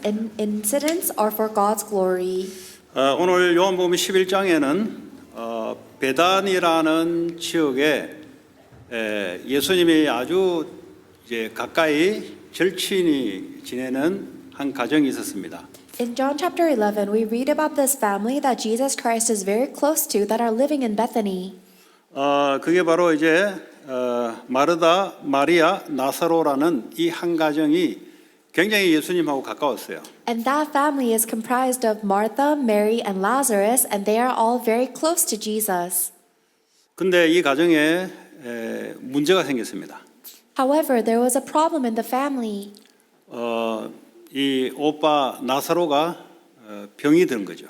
incidents are for God's glory. 오늘 요한복음 11장에는 베단이라는 지역에 예수님이 아주 이제 가까이 절친이 지내는 한 가정이 있었습니다. In John chapter 11, we read about this family that Jesus Christ is very close to that are living in Bethany. 그게 바로 이제 마르다, 마리아, 나사로라는 이 한 가정이 굉장히 예수님하고 가까웠어요. And that family is comprised of Martha, Mary, and Lazarus, and they are all very close to Jesus. 근데 이 가정에 문제가 생겼습니다. However, there was a problem in the family. 이 오빠 나사로가 병이 든 거죠.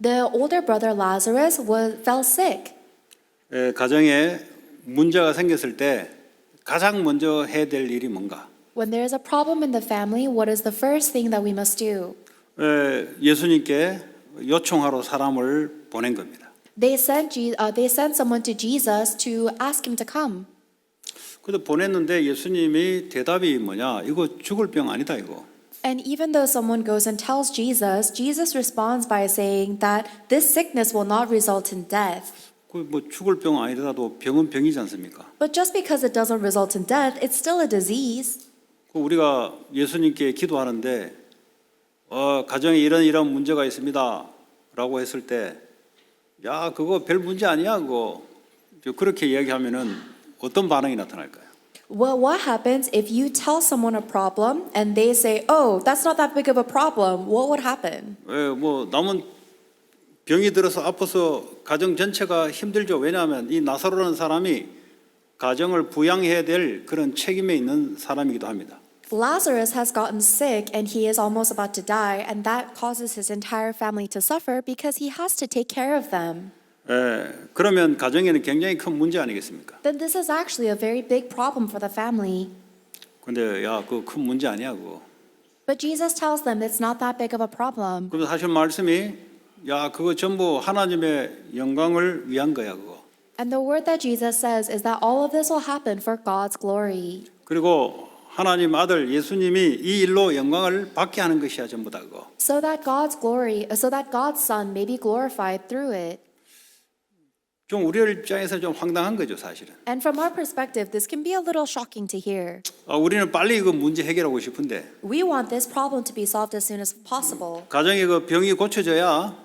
The older brother Lazarus fell sick. 가정에 문제가 생겼을 때 가장 먼저 해야 될 일이 뭔가? When there is a problem in the family, what is the first thing that we must do? 예수님께 요청하러 사람을 보낸 겁니다. They sent someone to Jesus to ask him to come. 근데 보냈는데 예수님이 대답이 뭐냐? 이거 죽을 병 아니다 이거. And even though someone goes and tells Jesus, Jesus responds by saying that this sickness will not result in death. 뭐 죽을 병 아니더라도 병은 병이지 않습니까? But just because it doesn't result in death, it's still a disease. 우리가 예수님께 기도하는데 가정에 이런 문제가 있습니다라고 했을 때 야 그거 별 문제 아니야 그거 그렇게 이야기하면은 어떤 반응이 나타날까요? Well, what happens if you tell someone a problem and they say, "Oh, that's not that big of a problem." What would happen? 뭐 남은 병이 들어서 아파서 가정 전체가 힘들죠. 왜냐하면 이 나사로라는 사람이 가정을 부양해야 될 그런 책임에 있는 사람이기도 합니다. Lazarus has gotten sick and he is almost about to die, and that causes his entire family to suffer because he has to take care of them. 그러면 가정에는 굉장히 큰 문제 아니겠습니까? Then this is actually a very big problem for the family. 근데 야, 그거 큰 문제 아니야 그거. But Jesus tells them it's not that big of a problem. 그래서 하신 말씀이 야, 그거 전부 하나님의 영광을 위한 거야 그거. And the word that Jesus says is that all of this will happen for God's glory. 그리고 하나님 아들 예수님이 이 일로 영광을 받게 하는 것이야 전부 다 그거. So that God's Son may be glorified through it. 좀 우리 입장에서 좀 황당한 거죠 사실은. And from our perspective, this can be a little shocking to hear. 우리는 빨리 이거 문제 해결하고 싶은데. We want this problem to be solved as soon as possible. 가정의 그 병이 고쳐져야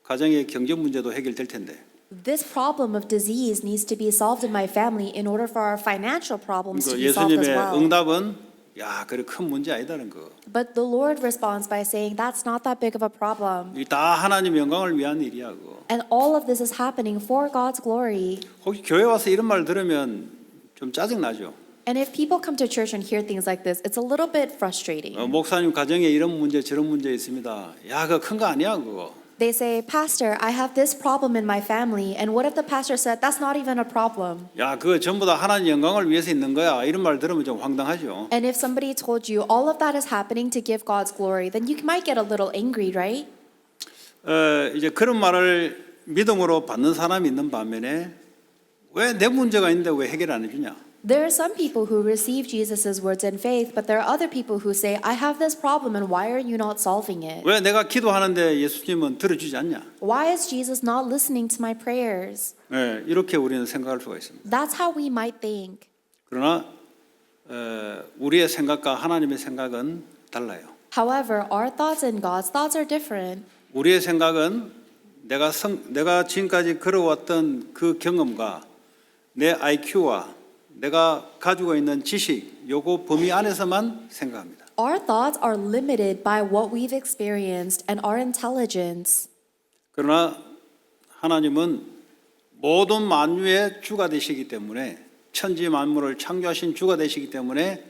가정의 경제 문제도 해결될 텐데. This problem of disease needs to be solved in my family in order for our financial problems to be solved as 예수님의 well. 응답은 야, 그래 큰 문제 아니다는 거. But the Lord responds by saying that's not that big of a problem. 이 다 하나님 영광을 위한 일이야 그거. And all of this is happening for God's glory. 혹시 교회 와서 이런 말 들으면 좀 짜증 나죠. And if people come to church and hear things like this, it's a little bit frustrating. 목사님 가정에 이런 문제 저런 문제 있습니다. 야, 그거 큰 거 아니야 그거. They say, Pastor, I have this problem in my family. And what if the pastor said, that's not even a problem? 야, 그거 전부 다 하나님 영광을 위해서 있는 거야. 이런 말 들으면 좀 황당하죠. And if somebody told you all of that is happening to give God's glory, then you might get a little angry, right? 이제 그런 말을 믿음으로 받는 사람이 있는 반면에 왜 내 문제가 있는데 왜 해결 안 해주냐? There are some people who receive Jesus' words in faith, but there are other people who say, I have this problem and why are you not solving it? 왜 내가 기도하는데 예수님은 들어주지 않냐? Why is Jesus not listening to my prayers? 이렇게 우리는 생각할 수가 있습니다. That's how we might think. 그러나 우리의 생각과 하나님의 생각은 달라요. However, our thoughts and God's thoughts are different. 우리의 생각은 내가 지금까지 걸어왔던 그 경험과 내 IQ와 내가 가지고 있는 지식, 요거 범위 안에서만 생각합니다. Our thoughts are limited by what we've experienced and our intelligence. 그러나 하나님은 모든 만유의 주가 되시기 때문에 천지 만물을 창조하신 주가 되시기 때문에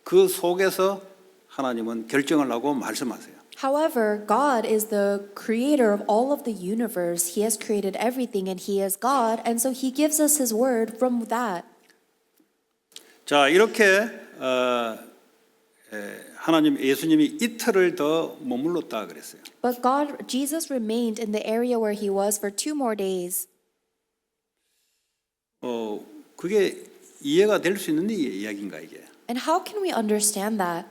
그 속에서 하나님은 결정을 하고 말씀하세요. However, God is the creator of all of the universe. He has created everything and He is God, and so He gives us His word from that. 자, 이렇게 하나님 예수님이 이틀을 더 머물렀다 그랬어요. But Jesus remained in the area where He was for 2 more days. 그게 이해가 될 수 있는 이야기인가 이게? And how can we understand that?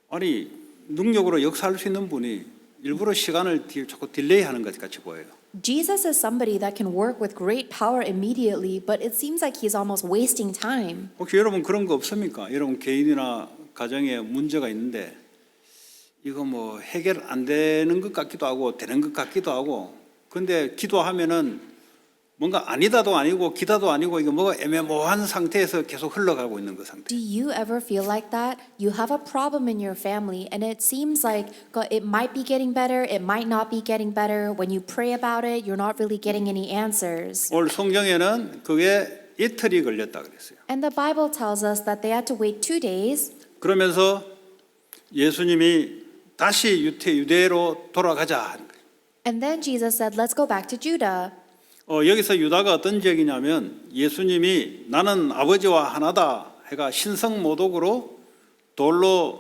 아니 능력으로 역사할 수 있는 분이 일부러 시간을 자꾸 딜레이하는 것 같이 보여요. Jesus is somebody that can work with great power immediately, but it seems like he's almost wasting time. 혹시 여러분 그런 거 없습니까? 여러분 개인이나 가정에 문제가 있는데 이거 뭐 해결 안 되는 것 같기도 하고 되는 것 같기도 하고 근데 기도하면은 뭔가 아니다도 아니고 기다도 아니고 이거 뭐가 애매모호한 상태에서 계속 흘러가고 있는 그 상태. Do you ever feel like that? You have a problem in your family and it seems like it might be getting better, it might not be getting better. When you pray about it, you're not really getting any answers. 오늘 성경에는 그게 이틀이 걸렸다 그랬어요. And the Bible tells us that they had to wait 2 days. 그러면서 예수님이 다시 유대로 돌아가자 하는 거예요. And then Jesus said, let's go back to Judah. 여기서 유다가 어떤 지역이냐면 예수님이 나는 아버지와 하나다 해가 신성모독으로 돌로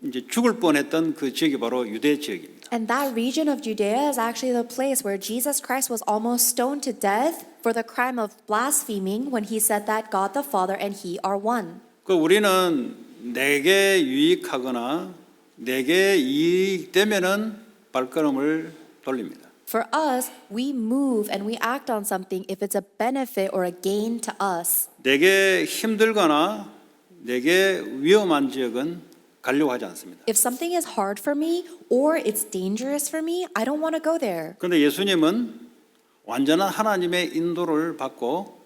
이제 죽을 뻔했던 그 지역이 바로 유대 지역입니다. And that region of Judea is actually the place where Jesus Christ was almost stoned to death for the crime of blaspheming when he said that God the Father and he are one. 그 우리는 내게 유익하거나 내게 이익되면은 발걸음을 돌립니다. For us, we move and we act on something if it's a benefit or a gain to us. 내게 힘들거나 내게 위험한 지역은 가려고 하지 않습니다. If something is hard for me or it's dangerous for me, I don't want to go there. 그런데 예수님은 완전한 하나님의 인도를 받고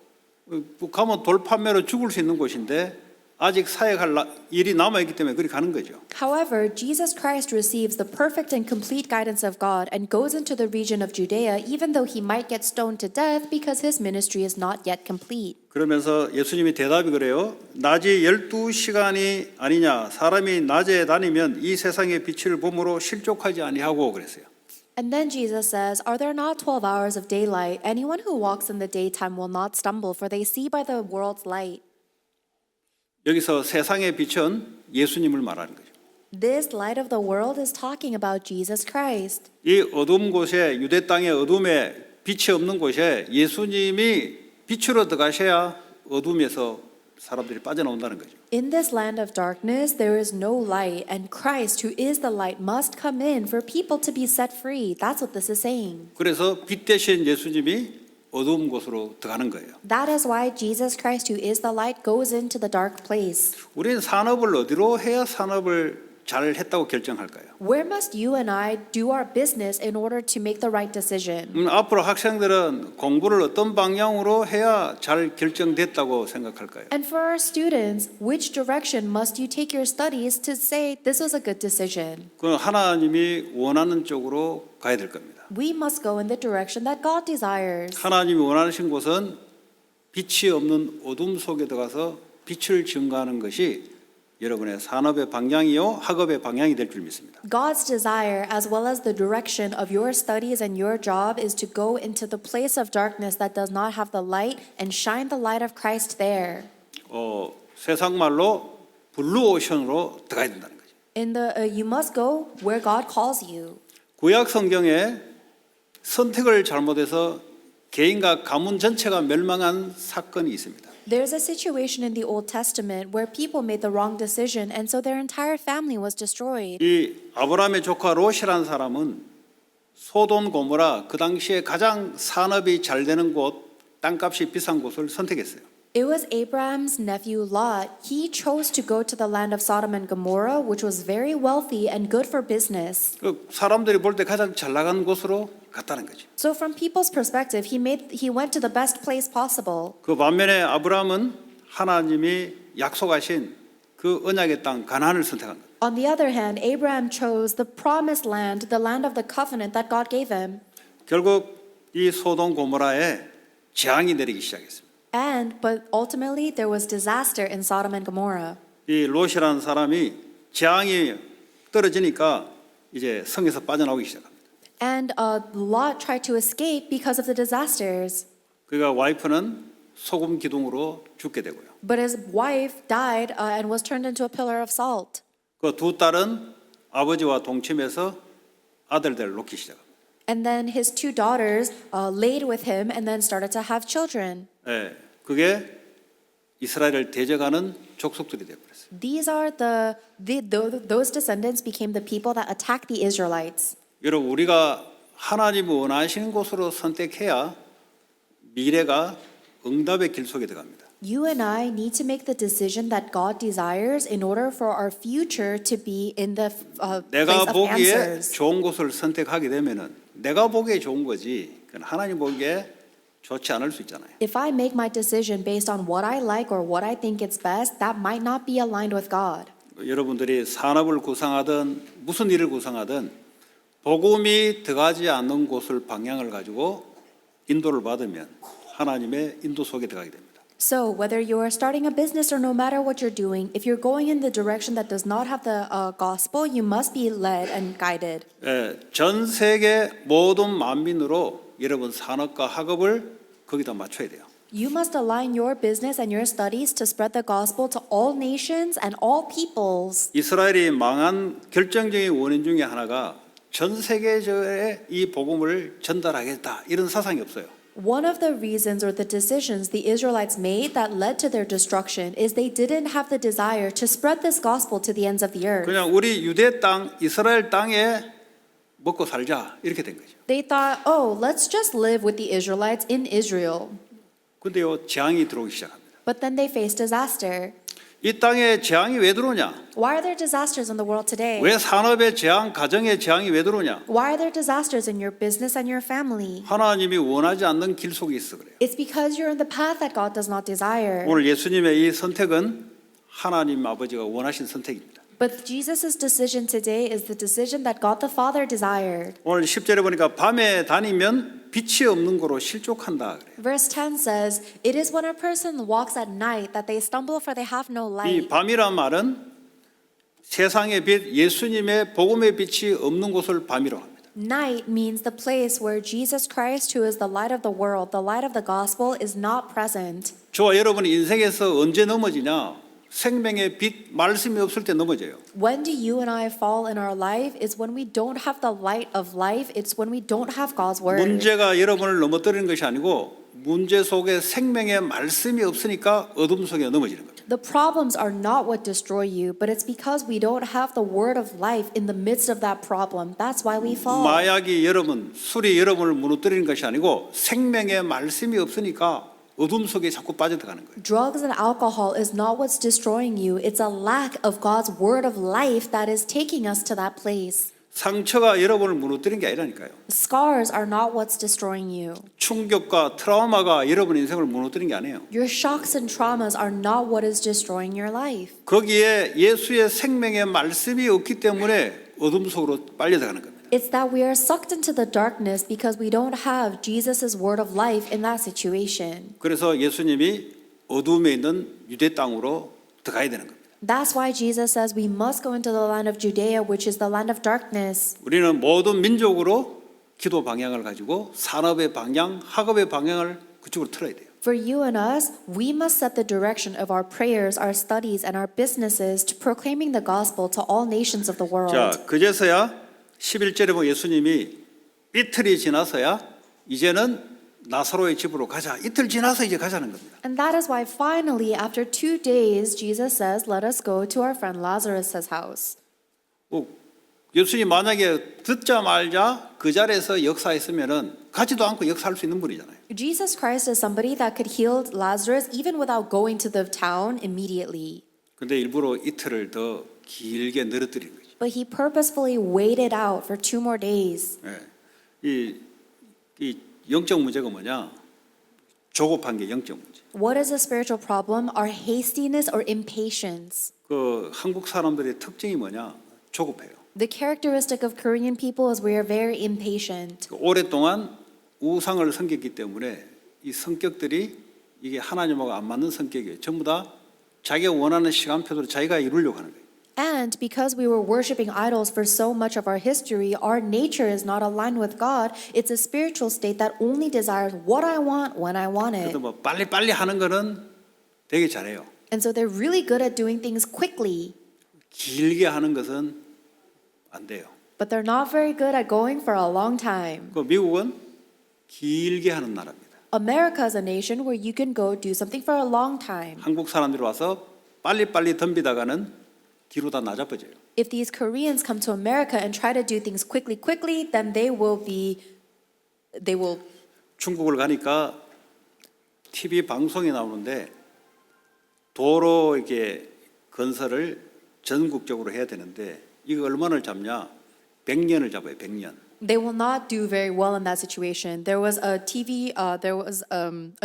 가면 돌판매로 죽을 수 있는 곳인데 아직 사역할 일이 남아있기 때문에 그리 가는 거죠. However, Jesus Christ receives the perfect and complete guidance of God and goes into the region of Judea even though he might get stoned to death because his ministry is not yet complete. 그러면서 예수님이 대답이 그래요. 낮이 12시간이 아니냐. 사람이 낮에 다니면 이 세상의 빛을 봄으로 실족하지 아니하고 그랬어요. And then Jesus says, are there not 12 hours of daylight? Anyone who walks in the daytime will not stumble, for they see by the world's light. 여기서 세상의 빛은 예수님을 말하는 거죠. This light of the world is talking about Jesus Christ. 이 어두운 곳에 유대 땅의 어둠에 빛이 없는 곳에 예수님이 빛으로 들어가셔야 어둠에서 사람들이 빠져나온다는 거죠. In this land of darkness, there is no light, and Christ, who is the light, must come in for people to be set free. That's what this is saying. 그래서 빛 대신 예수님이 어두운 곳으로 들어가는 거예요. That is why Jesus Christ, who is the light, goes into the dark place. 우리는 산업을 어디로 해야 산업을 잘 했다고 결정할까요? Where must you and I do our business in order to make the right decision? 앞으로 학생들은 공부를 어떤 방향으로 해야 잘 결정됐다고 생각할까요? And for our students, which direction must you take your studies to say this was a good decision? 그 하나님이 원하는 쪽으로 가야 될 겁니다. We must go in the direction that God desires. 하나님이 원하신 곳은 빛이 없는 어둠 속에 들어가서 빛을 증가하는 것이 여러분의 산업의 방향이요 학업의 방향이 될 줄 믿습니다. God's desire, as well as the direction of your studies and your job, is to go into the place of darkness that does not have the light and shine the light of Christ there. 세상 말로 블루 오션으로 들어가야 된다는 거죠. You must go where God calls you. 구약 성경에 선택을 잘못해서 개인과 가문 전체가 멸망한 사건이 있습니다. There's a situation in the Old Testament where people made the wrong decision, and so their entire family was destroyed. 이 아브라함의 조카 롯이라는 사람은 소돔 고모라 그 당시에 가장 산업이 잘 되는 곳, 땅값이 비싼 곳을 선택했어요. It was Abraham's nephew Lot. He chose to go to the land of Sodom and Gomorrah, which was very wealthy and good for business. 그 사람들이 볼 때 가장 잘 나간 곳으로 갔다는 거죠. So from people's perspective, he went to the best place possible. 그 반면에 아브라함은 하나님이 약속하신 그 언약의 땅 가나안을 선택한 거예요. On the other hand, Abraham chose the promised land, the land of the covenant that God gave him. 결국 이 소돔 고모라에 재앙이 내리기 시작했습니다. But ultimately there was disaster in Sodom and Gomorrah. 이 롯이라는 사람이 재앙이 떨어지니까 이제 성에서 빠져나오기 시작합니다. And Lot tried to escape because of the disasters. 그가 와이프는 소금 기둥으로 죽게 되고요. But his wife died and was turned into a pillar of salt. 그 두 딸은 아버지와 동침해서 아들들을 놓기 시작합니다. And then his 2 daughters laid with him and then started to have children. 예, 그게 이스라엘을 대적하는 족속들이 되어버렸어요. These are those descendants became the people that attacked the Israelites. 여러분 우리가 하나님이 원하시는 곳으로 선택해야 미래가 응답의 길 속에 들어갑니다. You and I need to make the decision that God desires in order for our future to be in the place 내가 of 보기에 answers. 좋은 곳을 선택하게 되면은 내가 보기에 좋은 거지 그건 하나님 보기에 좋지 않을 수 있잖아요. If I make my decision based on what I like or what I think is best, that might not be aligned with God. 여러분들이 산업을 구상하든 무슨 일을 구상하든 복음이 들어가지 않는 곳을 방향을 가지고 인도를 받으면 하나님의 인도 속에 들어가게 됩니다. So, whether you are starting a business or no matter what you're doing, if you're going in the direction that does not have the gospel, you must be led and guided. 전 세계 모든 만민으로 여러분 산업과 학업을 거기다 맞춰야 돼요. You must align your business and your studies to spread the gospel to all nations and all peoples. 이스라엘이 망한 결정적인 원인 중에 하나가 전 세계적에 이 복음을 전달하겠다 이런 사상이 없어요. One of the reasons or the decisions the Israelites made that led to their destruction is they didn't have the desire to spread this gospel to the ends of the earth. 그냥 우리 유대 땅, 이스라엘 땅에 먹고 살자 이렇게 된 거죠. They thought, oh, let's just live with the Israelites in Israel. 근데요 재앙이 들어오기 시작합니다. But then they faced disaster. 이 땅에 재앙이 왜 들어오냐? Why are there disasters in the world today? 왜 산업의 재앙, 가정의 재앙이 왜 들어오냐? Why are there disasters in your business and your family? 하나님이 원하지 않는 길 속에 있어 그래요. It's because you're in the path that God does not desire. 오늘 예수님의 이 선택은 하나님 아버지가 원하신 선택입니다. But Jesus' decision today is the decision that God the Father desired. 오늘 10절에 보니까 밤에 다니면 빛이 없는 거로 실족한다 그래요. Verse 10 says, it is when a person walks at night that they stumble for they have no 이 light. 밤이란 말은 세상의 빛, 예수님의 복음의 빛이 없는 곳을 밤이라고 합니다. Night means the place where Jesus Christ, who is the light of the world, the light of the gospel, is not present. 저와 여러분이 인생에서 언제 넘어지냐? 생명의 빛, 말씀이 없을 때 넘어져요. When do you and I fall in our life is when we don't have the light of life. It's when we don't have God's word. 문제가 여러분을 넘어뜨리는 것이 아니고 문제 속에 생명의 말씀이 없으니까 어둠 속에 넘어지는 겁니다. The problems are not what destroy you, but it's because we don't have the word of life in the midst of that problem. That's why we fall. 마약이 여러분, 술이 여러분을 무너뜨리는 것이 아니고 생명의 말씀이 없으니까 어둠 속에 자꾸 빠져들어가는 거예요. Drugs and alcohol is not what's destroying you. It's a lack of God's word of life that is taking us to that place. 상처가 여러분을 무너뜨리는 게 아니라니까요. Scars are not what's destroying you. 충격과 트라우마가 여러분의 인생을 무너뜨리는 게 아니에요. Your shocks and traumas are not what is destroying your life. 거기에 예수의 생명의 말씀이 없기 때문에 어둠 속으로 빨려들어가는 겁니다. It's that we are sucked into the darkness because we don't have Jesus' word of life in that situation. 그래서 예수님이 어둠에 있는 유대 땅으로 들어가야 되는 겁니다. That's why Jesus says we must go into the land of Judea, which is the land of darkness. 우리는 모든 민족으로 기도 방향을 가지고 산업의 방향, 학업의 방향을 그쪽으로 틀어야 돼요. For you and us, we must set the direction of our prayers, our studies, and our businesses to proclaiming the gospel to all nations of the world. 자, 그제서야 11절에 보면 예수님이 이틀이 지나서야 이제는 나사로의 집으로 가자. 이틀 지나서 이제 가자는 겁니다. And that is why finally, after 2 days, Jesus says, let us go to our friend Lazarus' house. 예수님 만약에 듣자 말자 그 자리에서 역사했으면은 가지도 않고 역사할 수 있는 분이잖아요. Jesus Christ is somebody that could heal Lazarus even without going to the town immediately. 근데 일부러 이틀을 더 길게 늘어뜨린 거죠. But he purposefully waited out for 2 more days. 이 영적 문제가 뭐냐? 조급한 게 영적 문제. What is the spiritual problem? Our hastiness or impatience. 그 한국 사람들의 특징이 뭐냐? 조급해요. The characteristic of Korean people is we are very impatient. 오랫동안 우상을 섬겼기 때문에 이 성격들이 이게 하나님하고 안 맞는 성격이에요. 전부 다 자기가 원하는 시간표대로 자기가 이루려고 하는 거예요. And because we were worshiping idols for so much of our history, our nature is not aligned with God. It's a spiritual state that only desires what I want when I want it. 그래서 뭐 빨리빨리 하는 거는 되게 잘해요. And so they're really good at doing things quickly, 길게 하는 것은 안 돼요. but they're not very good at going for a long time. 그 미국은 길게 하는 나라입니다. America is a nation where you can go do something for a long time. 한국 사람들이 와서 빨리빨리 덤비다가는 뒤로 다 낮아버려요. If these Koreans come to America and try to do things quickly, then they will 중국을 가니까 TV 방송에 나오는데 도로 이게 건설을 전국적으로 해야 되는데 이거 얼마나 잡냐? 100년을 잡아요. 100년. They will not do very well in that situation. There was a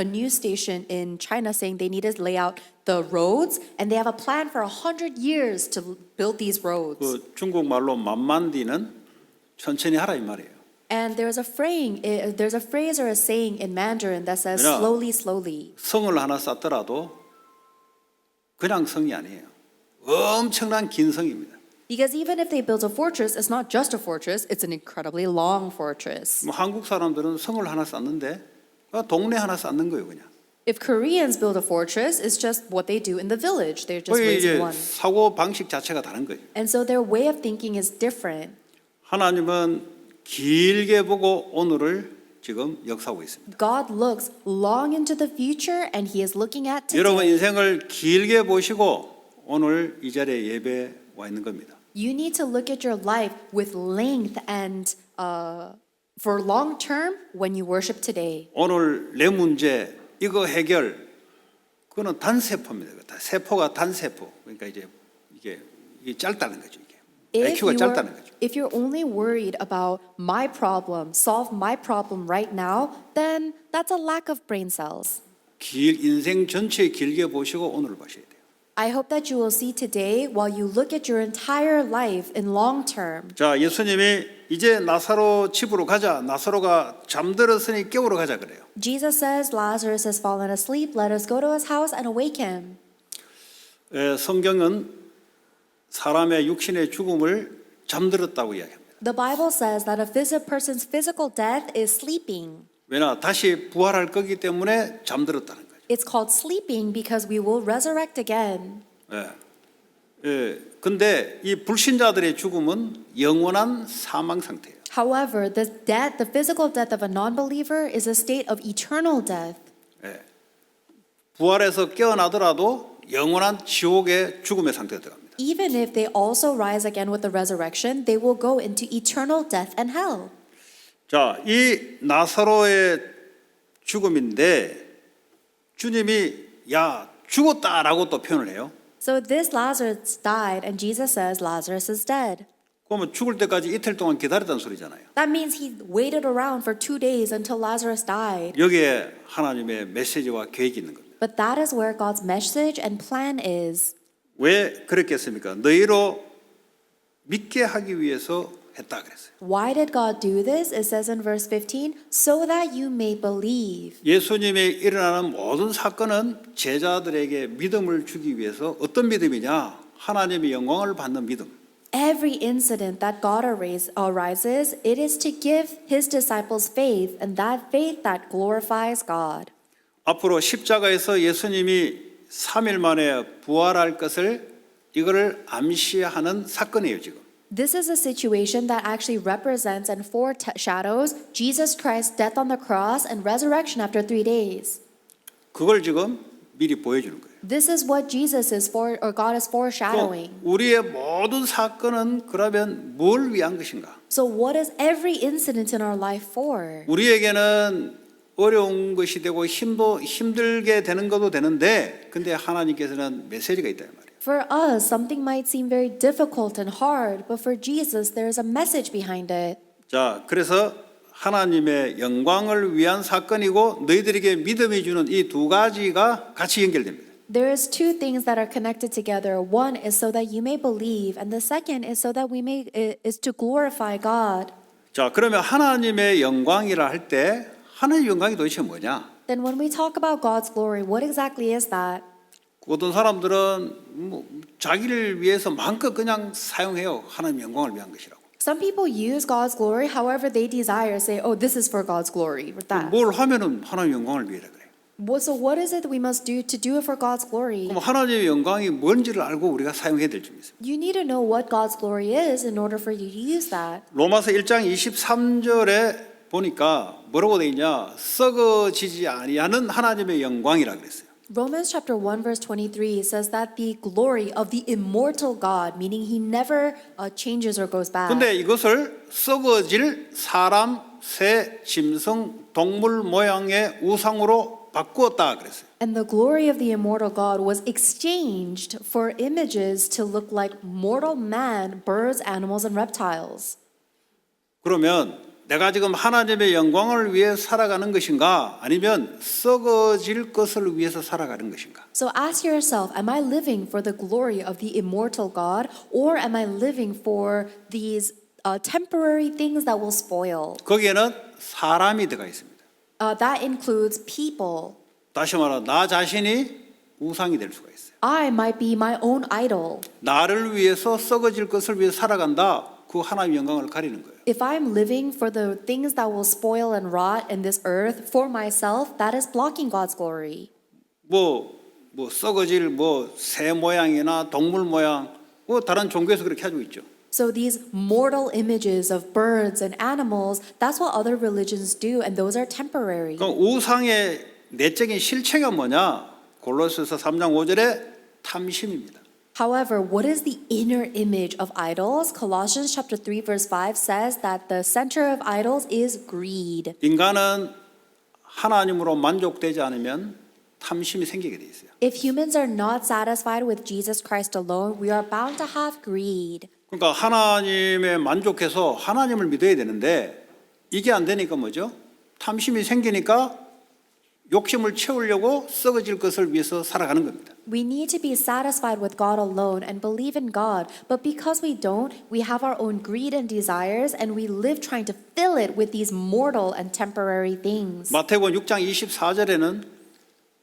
news station in China saying they need to lay out the roads, and they have a plan for 100 years to build these roads. 그 중국 말로 만만디는 천천히 하라 이 말이에요. And there's a phrase or a saying in Mandarin that says Yeah. slowly, slowly. 성을 하나 쌓더라도 그냥 성이 아니에요. 엄청난 긴 성입니다. Because even if they build a fortress, it's not just a fortress, it's an incredibly long fortress. 뭐 한국 사람들은 성을 하나 쌓는데 동네 하나 쌓는 거예요, 그냥. If Koreans build a fortress, it's just what they do in the village. They're just 거의 이제 raising one. 사고 방식 자체가 다른 거예요. And so their way of thinking is different. 하나님은 길게 보고 오늘을 지금 역사하고 있습니다. God looks long into the future and he is looking at 여러분 today. 인생을 길게 보시고 오늘 이 자리에 예배에 와 있는 겁니다. You need to look at your life with length and for long term when you worship today. 오늘 내 문제 이거 해결 그거는 단세포입니다. 세포가 단세포. 그러니까 이제 이게 짧다는 거죠. 이게 IQ가 짧다는 거죠. If you're only worried about my problem, solve my problem right now, then that's a lack of brain cells. 인생 전체 길게 보시고 오늘을 보셔야 돼요. I hope that you will see today while you look at your entire life in long term. 자, 예수님이 이제 나사로 집으로 가자. 나사로가 잠들었으니 깨우러 가자 그래요. Jesus says, Lazarus has fallen asleep. Let us go to his house and awake him. 성경은 사람의 육신의 죽음을 잠들었다고 이야기합니다. The Bible says that a person's physical death is sleeping. 왜냐 다시 부활할 거기 때문에 잠들었다는 거죠. It's called sleeping because we will resurrect again. 근데 이 불신자들의 죽음은 영원한 사망 상태예요. However, the physical death of a non-believer is a state of eternal death. 부활해서 깨어나더라도 영원한 지옥의 죽음의 상태에 들어갑니다. Even if they also rise again with the resurrection, they will go into eternal death and hell. 자, 이 나사로의 죽음인데 주님이 야 죽었다라고 또 표현을 해요. So this Lazarus died, and Jesus says Lazarus is dead. 그러면 죽을 때까지 이틀 동안 기다렸다는 소리잖아요. That means he waited around for 2 days until Lazarus died. 여기에 하나님의 메시지와 계획이 있는 겁니다. But that is where God's message and plan is. 왜 그랬겠습니까? 너희로 믿게 하기 위해서 했다 그랬어요. Why did God do this? It says in verse 15, so that you may believe. 예수님이 일어나는 모든 사건은 제자들에게 믿음을 주기 위해서 어떤 믿음이냐? 하나님의 영광을 받는 믿음. Every incident that God arises, it is to give his disciples faith, and that faith that glorifies God. 앞으로 십자가에서 예수님이 3일 만에 부활할 것을 이거를 암시하는 사건이에요, 지금. This is a situation that actually represents and foreshadows Jesus Christ's death on the cross and resurrection after 3 days. 그걸 지금 미리 보여주는 거예요. This is what Jesus is for, or God is foreshadowing. 우리의 모든 사건은 그러면 뭘 위한 것인가? So what is every incident in our life for? 우리에게는 어려운 것이 되고 힘들게 되는 것도 되는데 근데 하나님께서는 메시지가 있다 이 말이에요. For us, something might seem very difficult and hard, but for Jesus, there is a message behind it. 자, 그래서 하나님의 영광을 위한 사건이고 너희들에게 믿음이 주는 이 두 가지가 같이 연결됩니다. There is 2 things that are connected together. One is so that you may believe, and the second is so that is to glorify God. 자, 그러면 하나님의 영광이라 할 때 하나님의 영광이 도대체 뭐냐? Then when we talk about God's glory, what exactly is that? 어떤 사람들은 자기를 위해서 마음껏 그냥 사용해요. 하나님의 영광을 위한 것이라고. Some people use God's glory however they desire, say, oh, this is for God's glory, or that. 뭘 하면은 하나님의 영광을 위해라 그래요. So what is it that we must do to do it for God's glory? 그럼 하나님의 영광이 뭔지를 알고 우리가 사용해야 될 점이 있습니다. You need to know what God's glory is in order for you to use that. 로마서 1장 23절에 보니까 뭐라고 돼 있냐? 썩어지지 아니하는 하나님의 영광이라 그랬어요. Romans chapter 1 verse 23 says that the glory of the immortal God, meaning he never changes or goes bad. 근데 이것을 썩어질 사람, 새, 짐승, 동물 모양의 우상으로 바꾸었다 그랬어요. And the glory of the immortal God was exchanged for images to look like mortal man, birds, animals, and reptiles. 그러면 내가 지금 하나님의 영광을 위해 살아가는 것인가? 아니면 썩어질 것을 위해서 살아가는 것인가? So ask yourself, am I living for the glory of the immortal God, or am I living for these temporary things that will spoil? 거기에는 사람이 들어가 있습니다. That includes people. 다시 말하면 나 자신이 우상이 될 수가 있어요. I might be my own idol. 나를 위해서 썩어질 것을 위해 살아간다. 그 하나님의 영광을 가리는 거예요. If I'm living for the things that will spoil and rot in this earth for myself, that is blocking God's glory. 뭐 썩어질 새 모양이나 동물 모양, 다른 종교에서 그렇게 하고 있죠. So these mortal images of birds and animals, that's what other religions do, and those are temporary. 그럼 우상의 내적인 실체가 뭐냐? 골로새서 3장 5절에 탐심입니다. However, what is the inner image of idols? Colossians chapter 3 verse 5 says that the center of idols is greed. 인간은 하나님으로 만족되지 않으면 탐심이 생기게 돼 있어요. If humans are not satisfied with Jesus Christ alone, we are bound to have greed. 그러니까 하나님에 만족해서 하나님을 믿어야 되는데 이게 안 되니까 뭐죠? 탐심이 생기니까 욕심을 채우려고 썩어질 것을 위해서 살아가는 겁니다. We need to be satisfied with God alone and believe in God. But because we don't, we have our own greed and desires and we live trying to fill it with these mortal and temporary things. 마태복음 6장 24절에는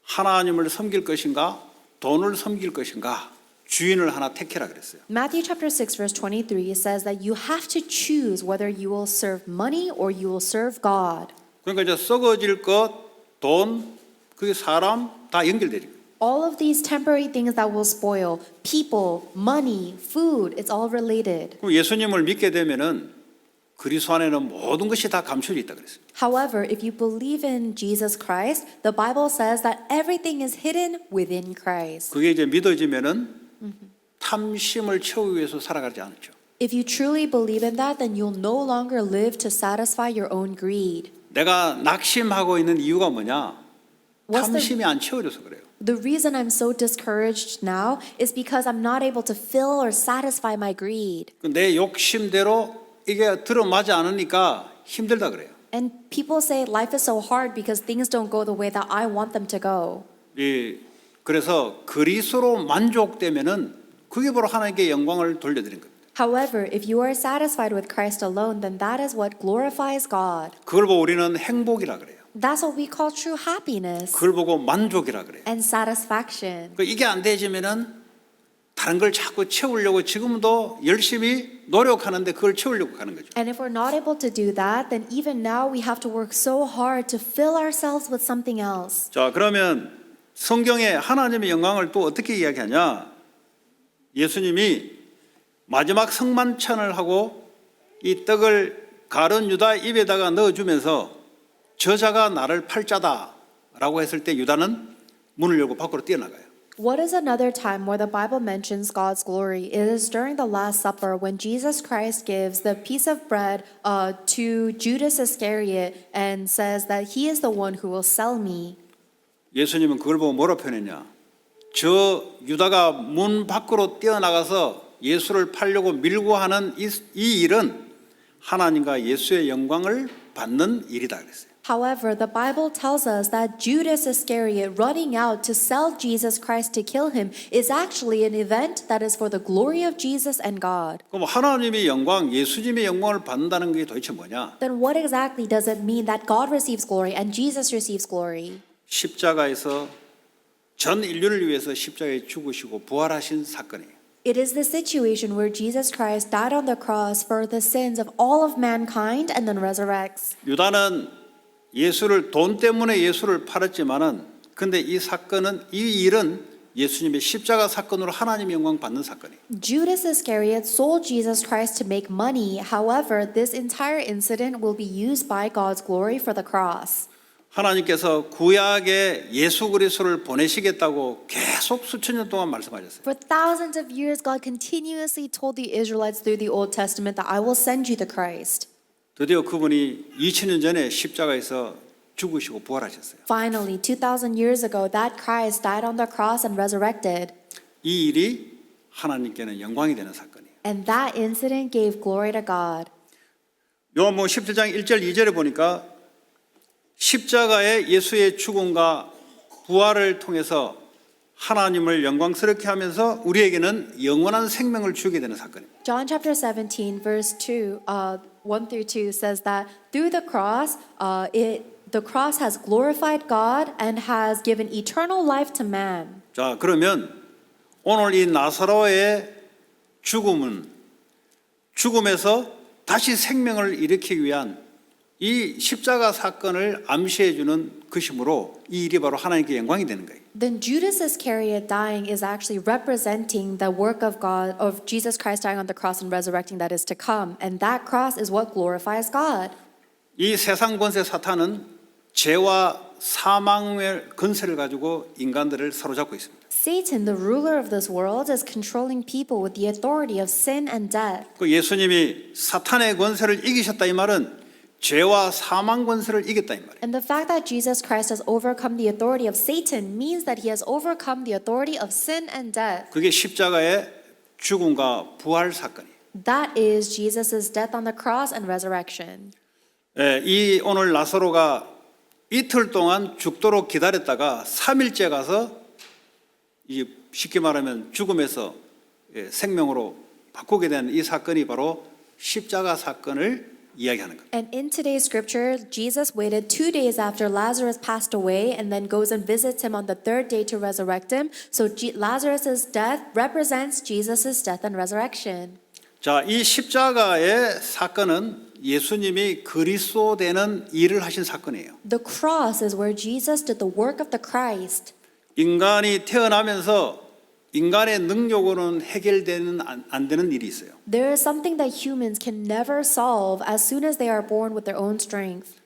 하나님을 섬길 것인가 돈을 섬길 것인가 주인을 하나 택해라 그랬어요. Matthew chapter 6 verse 23 says that you have to choose whether you will serve money or you will serve God. 그러니까 이제 썩어질 것, 돈, 그게 사람 다 연결되죠. All of these temporary things that will spoil, people, money, food, it's all related. 그럼 예수님을 믿게 되면은 그리스도 안에는 모든 것이 다 감춰져 있다 그랬어요. However, if you believe in Jesus Christ, the Bible says that everything is hidden within Christ. 그게 이제 믿어지면은 탐심을 채우기 위해서 살아가지 않죠. If you truly believe in that, then you'll no longer live to satisfy your own greed. 내가 낙심하고 있는 이유가 뭐냐? What's 탐심이 안 채워져서 그래요. The reason I'm so discouraged now is because I'm not able to fill or satisfy my greed. 내 욕심대로 이게 들어맞지 않으니까 힘들다 그래요. And people say life is so hard because things don't go the way that I want them to go. 그래서 그리스도로 만족되면은 그게 바로 하나님께 영광을 돌려드리는 겁니다. However, if you are satisfied with Christ alone, then that is what glorifies God. 그걸 보고 우리는 행복이라 그래요. That's what we call true happiness 그걸 보고 만족이라 그래요. and satisfaction. 이게 안 되지면은 다른 걸 자꾸 채우려고 지금도 열심히 노력하는데 그걸 채우려고 하는 거죠. And if we're not able to do that, then even now we have to work so hard to fill ourselves with something else. 자, 그러면 성경에 하나님의 영광을 또 어떻게 이야기하냐? 예수님이 마지막 성만찬을 하고 이 떡을 가룟 유다 입에다가 넣어주면서 저자가 나를 팔자다라고 했을 때 유다는 문을 열고 밖으로 뛰어나가요. What is another time where the Bible mentions God's glory? It is during the Last Supper when Jesus Christ gives the piece of bread to Judas Iscariot and says that he is the one who will sell me. 예수님은 그걸 보고 뭐라 표현했냐? 저 유다가 문 밖으로 뛰어나가서 예수를 팔려고 밀고 하는 이 일은 하나님과 예수의 영광을 받는 일이다 그랬어요. However, the Bible tells us that Judas Iscariot running out to sell Jesus Christ to kill him is actually an event that is for the glory of Jesus and God. 그럼 하나님의 영광, 예수님의 영광을 받는다는 게 도대체 뭐냐? Then what exactly does it mean that God receives glory and Jesus receives glory? 십자가에서 전 인류를 위해서 십자가에 죽으시고 부활하신 사건이에요. It is the situation where Jesus Christ died on the cross for the sins of all of mankind and then resurrects. 유다는 돈 때문에 예수를 팔았지만은 근데 이 사건은 이 일은 예수님의 십자가 사건으로 하나님 영광 받는 사건이에요. Judas Iscariot sold Jesus Christ to make money. However, this entire incident will be used by God's glory for the cross. 하나님께서 구약에 예수 그리스도를 보내시겠다고 계속 수천 년 동안 말씀하셨어요. For thousands of years, God continuously told the Israelites through the Old Testament that I will send you the Christ. 드디어 그분이 2000년 전에 십자가에서 죽으시고 부활하셨어요. Finally, 2,000 years ago, that Christ died on the cross and resurrected. 이 일이 하나님께는 영광이 되는 사건이에요. And that incident gave glory to God. 요한복음 17장 1절 2절에 보니까 십자가의 예수의 죽음과 부활을 통해서 하나님을 영광스럽게 하면서 우리에게는 영원한 생명을 주게 되는 사건입니다. John chapter 17, verse 2, 1 through 2 says that through the cross, the cross has glorified God and has given eternal life to man. 자, 그러면 오늘 이 나사로의 죽음은 죽음에서 다시 생명을 일으키기 위한 이 십자가 사건을 암시해 주는 것이므로 이 일이 바로 하나님께 영광이 되는 거예요. Then Judas Iscariot dying is actually representing the work of God, of Jesus Christ dying on the cross and resurrecting that is to come. And that cross is what glorifies God. 이 세상 권세 사탄은 죄와 사망의 권세를 가지고 인간들을 사로잡고 있습니다. Satan, the ruler of this world, is controlling people with the authority of sin and death. 그 예수님이 사탄의 권세를 이기셨다 이 말은 죄와 사망 권세를 이겼다 이 말이에요. And the fact that Jesus Christ has overcome the authority of Satan means that he has overcome the authority of sin and death. 그게 십자가의 죽음과 부활 사건이에요. That is Jesus' death on the cross and resurrection. 이 오늘 나사로가 이틀 동안 죽도록 기다렸다가 3일째 가서 이 쉽게 말하면 죽음에서 생명으로 바꾸게 된 이 사건이 바로 십자가 사건을 이야기하는 겁니다. And in today's scripture, Jesus waited 2 days after Lazarus passed away and then goes and visits him on the third day to resurrect him. So Lazarus' death represents Jesus' death and resurrection. 자, 이 십자가의 사건은 예수님이 그리스도 되는 일을 하신 사건이에요. The cross is where Jesus did the work of the Christ. 인간이 태어나면서 인간의 능력으로는 해결되는 안 되는 일이 있어요. There is something that humans can never solve as soon as they are born with their own strength.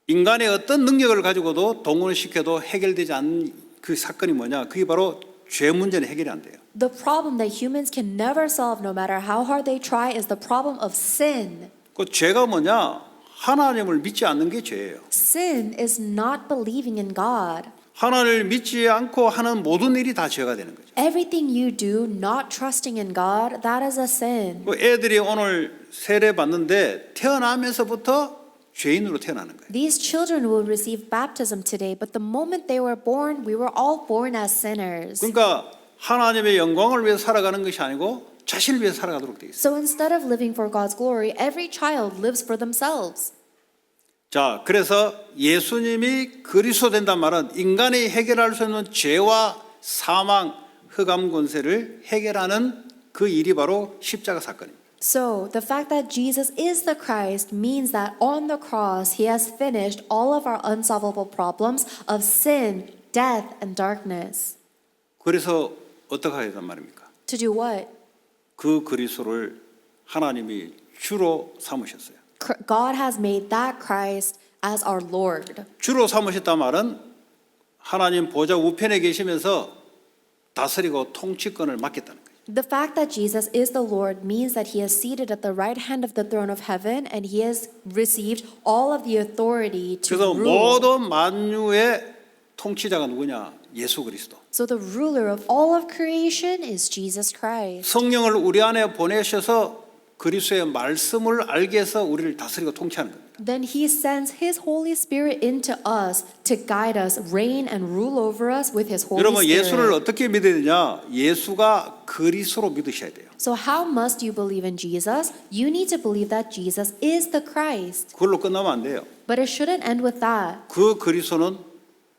인간의 어떤 능력을 가지고도 동원을 시켜도 해결되지 않는 그 사건이 뭐냐? 그게 바로 죄 문제는 해결이 안 돼요. The problem that humans can never solve, no matter how hard they try, is the problem of sin. 그 죄가 뭐냐? 하나님을 믿지 않는 게 죄예요. Sin is not believing in God. 하나님을 믿지 않고 하는 모든 일이 다 죄가 되는 거죠. Everything you do not trusting in God, that is a sin. 그 애들이 오늘 세례 받는데 태어나면서부터 죄인으로 태어나는 거예요. These children will receive baptism today, but the moment they were born, we were all born as sinners. 그러니까 하나님의 영광을 위해서 살아가는 것이 아니고 자신을 위해서 살아가도록 되어 있어요. So instead of living for God's glory, every child lives for themselves. 자, 그래서 예수님이 그리스도 된단 말은 인간이 해결할 수 없는 죄와 사망, 흑암 권세를 해결하는 그 일이 바로 십자가 사건입니다. So the fact that Jesus is the Christ means that on the cross, he has finished all of our unsolvable problems of sin, death, and darkness. 그래서 어떻게 해야 된단 말입니까? To do what? 그 그리스도를 하나님이 주로 삼으셨어요. God has made that Christ as our Lord. 주로 삼으셨단 말은 하나님 보좌 우편에 계시면서 다스리고 통치권을 맡겼다는 거예요. The fact that Jesus is the Lord means that he is seated at the right hand of the throne of heaven and he has received all of the authority to 그래서 rule. 모든 만유의 통치자가 누구냐? 예수 그리스도. So the ruler of all of creation is Jesus Christ. 성령을 우리 안에 보내셔서 그리스도의 말씀을 알게 해서 우리를 다스리고 통치하는 겁니다. Then he sends his Holy Spirit into us to guide us, reign and rule over us with his Holy 여러분 예수를 Spirit. 어떻게 믿어야 되냐? 예수가 그리스도로 믿으셔야 돼요. So how must you believe in Jesus? You need to believe that Jesus is the Christ. 그걸로 끝나면 안 돼요. But it shouldn't end with that. 그 그리스도는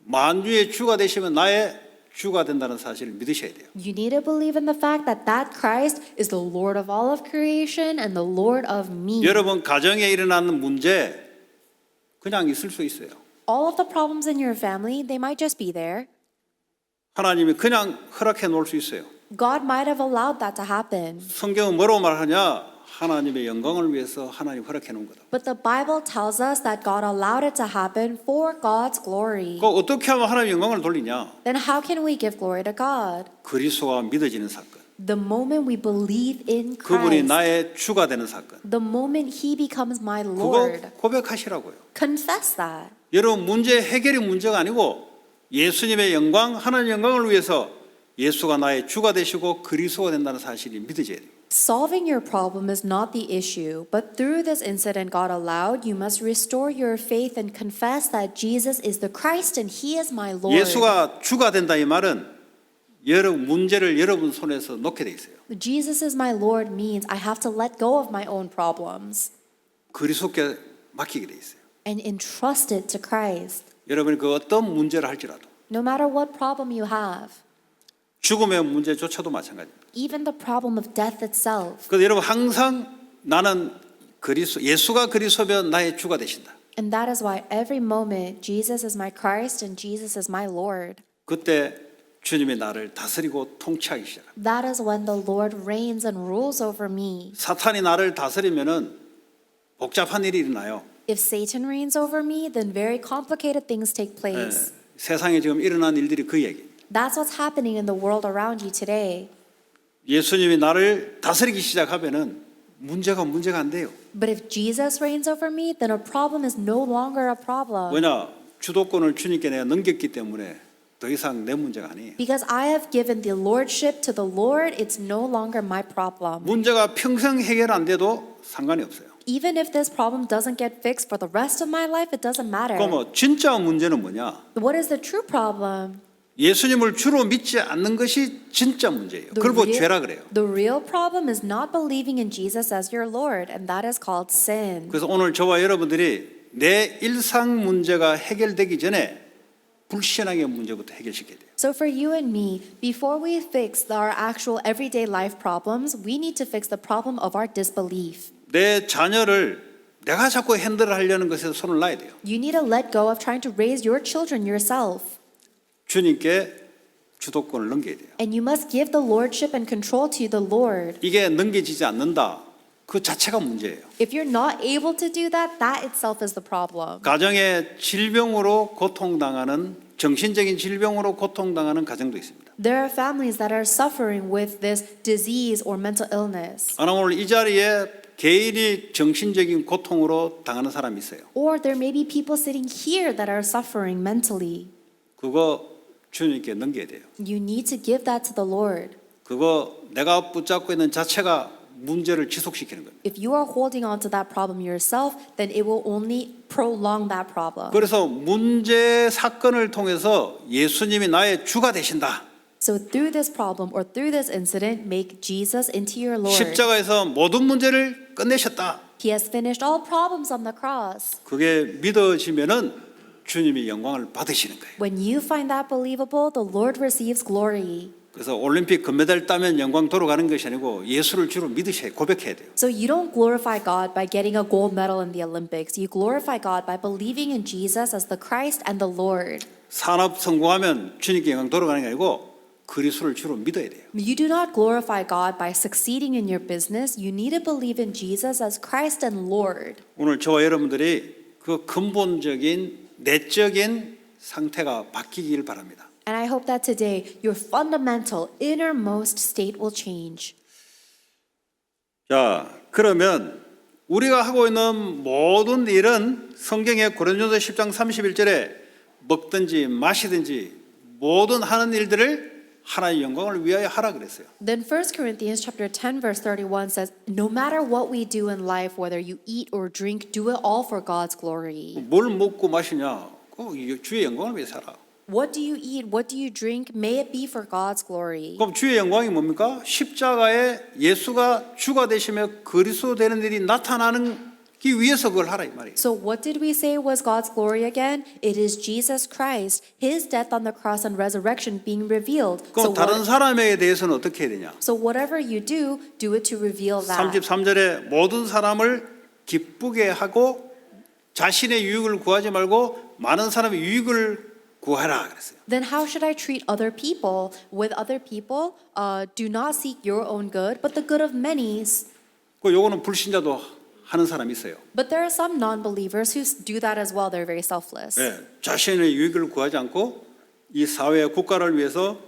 만주의 주가 되시면 나의 주가 된다는 사실을 믿으셔야 돼요. You need to believe in the fact that that Christ is the Lord of all of creation and the Lord of me. 여러분 가정에 일어나는 문제 그냥 있을 수 있어요. All of the problems in your family, they might just be there. 하나님이 그냥 허락해 놓을 수 있어요. God might have allowed that to happen. 성경은 뭐라고 말하냐? 하나님의 영광을 위해서 하나님 허락해 놓은 거다. But the Bible tells us that God allowed it to happen for God's glory. 그 어떻게 하면 하나님의 영광을 돌리냐? Then how can we give glory to God? 그리스도가 믿어지는 사건. The moment we believe in 그분이 Christ, 나의 주가 되는 사건. the moment He becomes my 그거 Lord, 고백하시라고요. confess that. 여러분 문제 해결이 문제가 아니고 예수님의 영광, 하나님의 영광을 위해서 예수가 나의 주가 되시고 그리스도가 된다는 사실이 믿어져야 돼요. Solving your problem is not the issue, but through this incident God allowed, you must restore your faith and confess that Jesus is the Christ and He is my Lord. 예수가 주가 된다 이 말은 여러분 문제를 여러분 손에서 놓게 돼 있어요. Jesus is my Lord means I have to let go of my own problems 그리스도께 맡기게 돼 있어요. and entrust it to Christ. 여러분이 그 어떤 문제를 할지라도 No matter what problem you have, 죽음의 문제조차도 마찬가지입니다. even the problem of death itself. 그래서 여러분 항상 나는 예수가 그리스도면 나의 주가 되신다. And that is why every moment Jesus is my Christ and Jesus is my Lord. 그때 주님이 나를 다스리고 통치하기 시작합니다. That is when the Lord reigns and rules over me. 사탄이 나를 다스리면은 복잡한 일이 일어나요. If Satan reigns over me, then very complicated things take 예, place. 세상에 지금 일어난 일들이 그 얘기입니다. That's what's happening in the world around you today. 예수님이 나를 다스리기 시작하면은 문제가 안 돼요. But if Jesus reigns over me, then a problem is no longer a problem. 왜냐? 주도권을 주님께 내가 넘겼기 때문에 더 이상 내 문제가 아니에요. Because I have given the lordship to the Lord, it's no longer my problem. 문제가 평생 해결 안 돼도 상관이 없어요. Even if this problem doesn't get fixed for the rest of my life, it doesn't matter. 그럼 진짜 문제는 뭐냐? What is the true problem? 예수님을 주로 믿지 않는 것이 진짜 문제예요. 그걸 보고 죄라 그래요. The real problem is not believing in Jesus as your Lord, and that is called sin. 그래서 오늘 저와 여러분들이 내 일상 문제가 해결되기 전에 불신앙의 문제부터 해결시켜야 돼요. So for you and me, before we fix our actual everyday life problems, we need to fix the problem of our disbelief. 내 자녀를 내가 자꾸 핸들을 하려는 것에서 손을 놔야 돼요. You need to let go of trying to raise your children yourself. 주님께 주도권을 넘겨야 돼요. And you must give the lordship and control to the Lord. 이게 넘겨지지 않는다. 그 자체가 문제예요. If you're not able to do that, that itself is the problem. 가정의 질병으로 고통당하는 정신적인 질병으로 고통당하는 가정도 있습니다. There are families that are suffering with this disease or mental illness. 하나 오늘 이 자리에 개인이 정신적인 고통으로 당하는 사람이 있어요. Or there may be people sitting here that are suffering mentally. 그거 주님께 넘겨야 돼요. You need to give that to the Lord. 그거 내가 붙잡고 있는 자체가 문제를 지속시키는 겁니다. If you are holding on to that problem yourself, then it will only prolong that problem. 그래서 문제 사건을 통해서 예수님이 나의 주가 되신다. So through this problem or through this incident, make Jesus into your Lord. 십자가에서 모든 문제를 끝내셨다. He has finished all problems on the cross. 그게 믿어지면은 주님이 영광을 받으시는 거예요. When you find that believable, the Lord receives glory. 그래서 올림픽 금메달 따면 영광 돌아가는 것이 아니고 예수를 주로 믿으셔야 고백해야 돼요. So you don't glorify God by getting a gold medal in the Olympics. You glorify God by believing in Jesus as the Christ and the Lord. 산업 성공하면 주님께 영광 돌아가는 게 아니고 그리스도를 주로 믿어야 돼요. You do not glorify God by succeeding in your business. You need to believe in Jesus as Christ and Lord. 오늘 저와 여러분들이 그 근본적인 내적인 상태가 바뀌기를 바랍니다. And I hope that today your fundamental innermost state will change. 자, 그러면 우리가 하고 있는 모든 일은 성경의 고린도서 10장 31절에 먹든지 마시든지 모든 하는 일들을 하나님의 영광을 위하여 하라 그랬어요. Then 1 Corinthians chapter 10 verse 31 says, no matter what we do in life, whether you eat or drink, do it all for God's glory. 뭘 먹고 마시냐? 주의 영광을 위해 살아. What do you eat? What do you drink? May it be for God's glory. 그럼 주의 영광이 뭡니까? 십자가에 예수가 주가 되시며 그리스도 되는 일이 나타나기 위해서 그걸 하라 이 말이에요. So what did we say was God's glory again? It is Jesus Christ, His death on the cross and resurrection being revealed. 그럼 다른 사람에 대해서는 어떻게 해야 되냐? So whatever you do it to reveal that. 33절에 모든 사람을 기쁘게 하고 자신의 유익을 구하지 말고 많은 사람의 유익을 구하라 그랬어요. Then how should I treat other people? With other people, do not seek your own good, but the good of many. 그 요거는 불신자도 하는 사람이 있어요. But there are some non-believers who do that as well. They're very selfless. 예, 자신의 유익을 구하지 않고 이 사회 국가를 위해서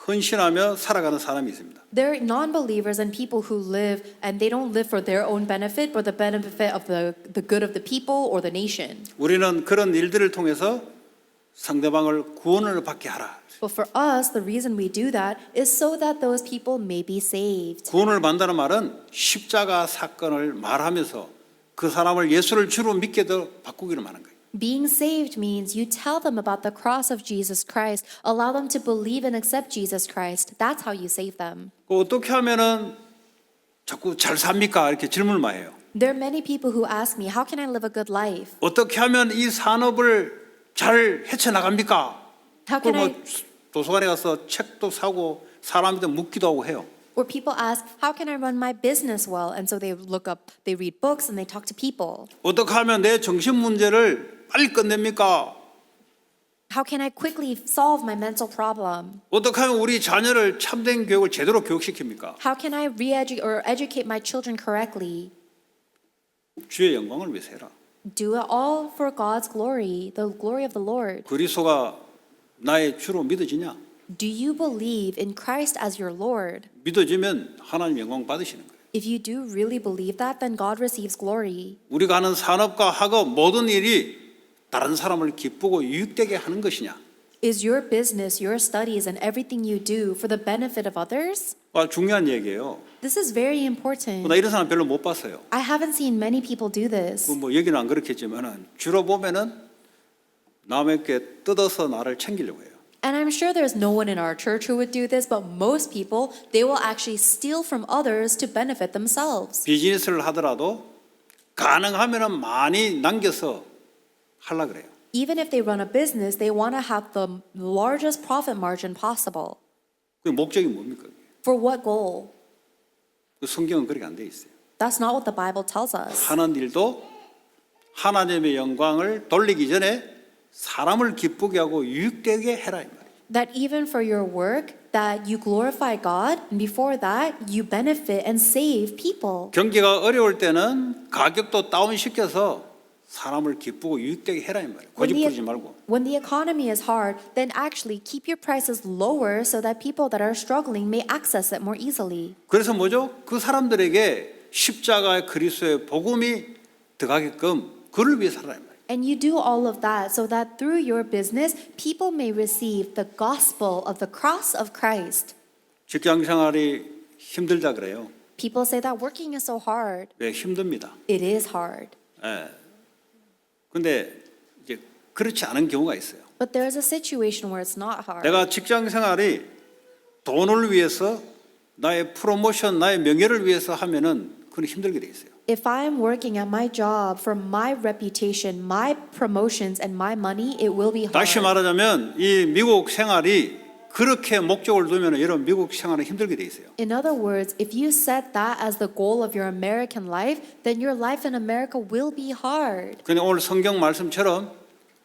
헌신하며 살아가는 사람이 있습니다. There are non-believers and people who live, and they don't live for their own benefit, but the benefit of the good of the people or the nation. 우리는 그런 일들을 통해서 상대방을 구원을 받게 하라. But for us, the reason we do that is so that those people may be saved. 구원을 받는다는 말은 십자가 사건을 말하면서 그 사람을 예수를 주로 믿게 더 바꾸기를 말하는 거예요. Being saved means you tell them about the cross of Jesus Christ, allow them to believe and accept Jesus Christ. That's how you save them. 그 어떻게 하면은 자꾸 잘 삽니까? 이렇게 질문을 많이 해요. There are many people who ask me, how can I live a good life? 어떻게 하면 이 산업을 잘 헤쳐나갑니까? How 그걸 can I, 도서관에 가서 책도 사고 사람한테 묻기도 하고 해요. or people ask, how can I run my business well? And so they look up, they read books and they talk to people. 어떻게 하면 내 정신 문제를 빨리 끝냅니까? How can I quickly solve my mental problem? 어떻게 하면 우리 자녀를 참된 교육을 제대로 교육시킵니까? How can I educate my children correctly? 주의 영광을 위해서 해라. Do it all for God's glory, the glory of the Lord. 그리스도가 나의 주로 믿어지냐? Do you believe in Christ as your Lord? 믿어지면 하나님 영광 받으시는 거예요. If you do really believe that, then God receives glory. 우리가 하는 산업과 학업 모든 일이 다른 사람을 기쁘고 유익되게 하는 것이냐? Is your business, your studies, and everything you do for the benefit of others? 중요한 얘기예요. This is very important. 나 이런 사람 별로 못 봤어요. I haven't seen many people do this. 뭐 여기는 안 그렇겠지만은 주로 보면은 남에게 뜯어서 나를 챙기려고 해요. And I'm sure there's no one in our church who would do this, but most people, they will actually steal from others to benefit themselves. 비즈니스를 하더라도 가능하면은 많이 남겨서 하려 그래요. Even if they run a business, they want to have the largest profit margin possible. 그 목적이 뭡니까? For what goal? 그 성경은 그렇게 안 돼 있어요. That's not what the Bible tells us. 하는 일도 하나님의 영광을 돌리기 전에 사람을 기쁘게 하고 유익되게 해라 이 말이에요. That even for your work, that you glorify God, and before that, you benefit and save people. 경기가 어려울 때는 가격도 다운시켜서 사람을 기쁘고 유익되게 해라 이 말이에요. 고집 부리지 말고. When the economy is hard, then actually keep your prices lower so that people that are struggling may access it more easily. 그래서 뭐죠? 그 사람들에게 십자가의 그리스도의 복음이 들어가게끔 그를 위해 살아라 이 말이에요. And you do all of that so that through your business, people may receive the gospel of the cross of Christ. 직장 생활이 힘들다 그래요. People say that working is so hard. 왜 힘듭니다. It is hard. 근데 이제 그렇지 않은 경우가 있어요. But there's a situation where it's not hard. 내가 직장 생활이 돈을 위해서 나의 프로모션, 나의 명예를 위해서 하면은 그건 힘들게 돼 있어요. If I am working at my job for my reputation, my promotions, and my money, it will be hard. 다시 말하자면 이 미국 생활이 그렇게 목적을 두면 여러분 미국 생활은 힘들게 돼 있어요. In other words, if you set that as the goal of your American life, then your life in America will be hard. 그런데 오늘 성경 말씀처럼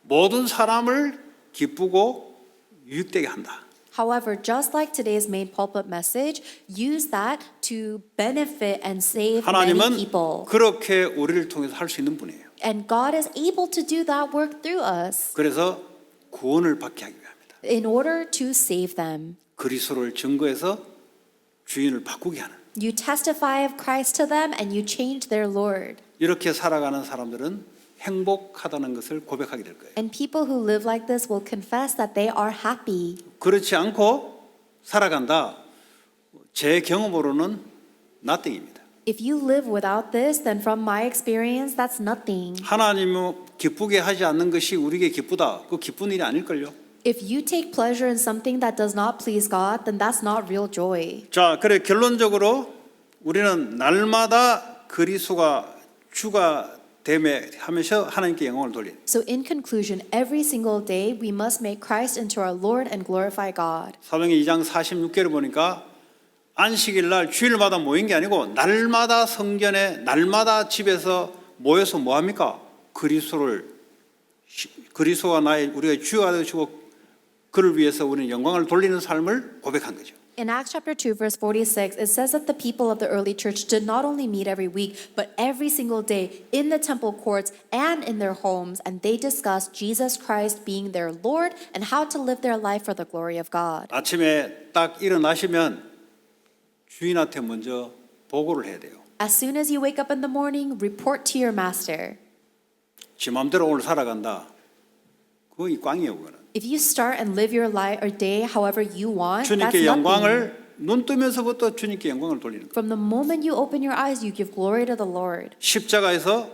모든 사람을 기쁘고 유익되게 한다. However, just like today's main pulpit message, use that to benefit and save many 하나님은 people. 그렇게 우리를 통해서 할 수 있는 분이에요. And God is able to do that work through us 그래서 구원을 받게 하기 위함이다. in order to save them. 그리스도를 증거해서 주인을 바꾸게 하는. You testify of Christ to them and you change their Lord. 이렇게 살아가는 사람들은 행복하다는 것을 고백하게 될 거예요. And people who live like this will confess that they are happy. 그렇지 않고 살아간다. 제 경험으로는 nothing입니다. If you live without this, then from my experience, that's nothing. 하나님을 기쁘게 하지 않는 것이 우리에게 기쁘다. 그 기쁜 일이 아닐걸요. If you take pleasure in something that does not please God, then that's not real joy. 자, 그래 결론적으로 우리는 날마다 그리스도가 주가 됨에 하면서 하나님께 영광을 돌린. So in conclusion, every single day we must make Christ into our Lord and glorify God. 사도행전 2장 46절을 보니까 안식일 날 주일마다 모인 게 아니고 날마다 성전에 날마다 집에서 모여서 뭐 합니까? 그리스도가 나의 우리가 주가 되시고 그를 위해서 우리는 영광을 돌리는 삶을 고백한 거죠. In Acts chapter 2, verse 46, it says that the people of the early church did not only meet every week, but every single day in the temple courts and in their homes, and they discussed Jesus Christ being their Lord and how to live their life for the glory of God. 아침에 딱 일어나시면 주인한테 먼저 보고를 해야 돼요. As soon as you wake up in the morning, report to your master. 지 맘대로 오늘 살아간다. 그거 이 꽝이에요, 그거는. If you start and live your life or day however you want, that's 주님께 nothing. 영광을 눈 뜨면서부터 주님께 영광을 돌리는 거예요. From the moment you open your eyes, you give glory to the Lord. 십자가에서